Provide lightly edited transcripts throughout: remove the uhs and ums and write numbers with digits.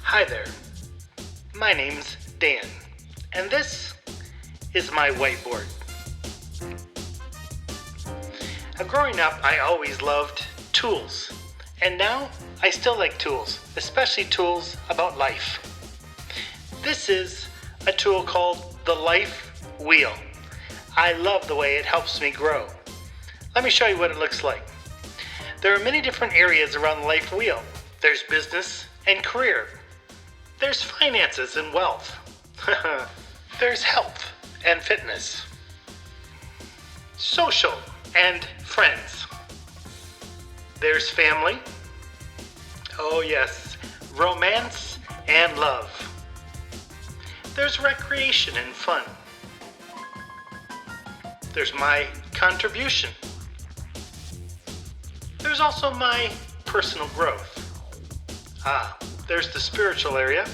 Hi there, my name's Dan, and this is my whiteboard. Growing up, I always loved tools, and now I still like tools, especially tools about life. This is a tool called the Life Wheel. I love the way it helps me grow. Let me show you what it looks like. There are many different areas around the life wheel. There's business and career. There's finances and wealth. There's health and fitness. Social and friends. There's family. Oh yes, romance and love. There's recreation and fun. There's my contribution. There's also my personal growth. There's the spiritual area,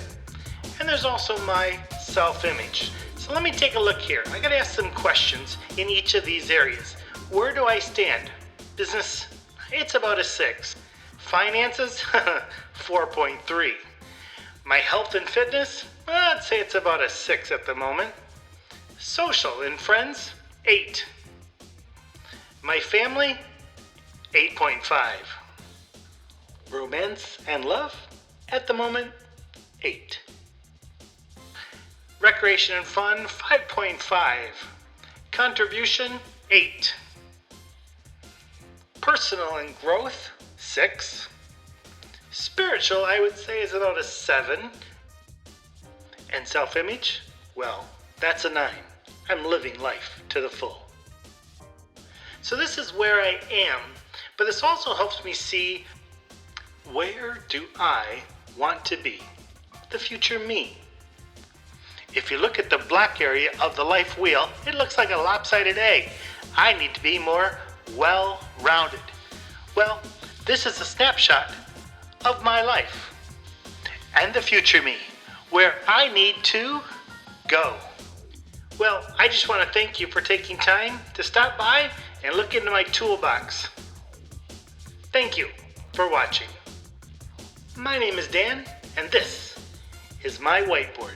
and there's also my self-image. So let me take a look here. I gotta ask some questions in each of these areas. Where do I stand? Business, it's about a 6. Finances, 4.3. My health and fitness, I'd say it's about a 6 at the moment. Social and friends, 8. My family, 8.5. Romance and love, at the moment, 8. Recreation and fun, 5.5. Contribution, 8. Personal and growth, 6. Spiritual, I would say, is about a 7. And self-image, well, that's a 9. I'm living life to the full. So this is where I am, but this also helps me see, where do I want to be? The future me. If you look at the black area of the life wheel, it looks like a lopsided egg. I need to be more well-rounded. Well, this is a snapshot of my life and the future me, where I need to go. Well, I just want to thank you for taking time to stop by and look into my toolbox. Thank you for watching. My name is Dan, and this is my whiteboard.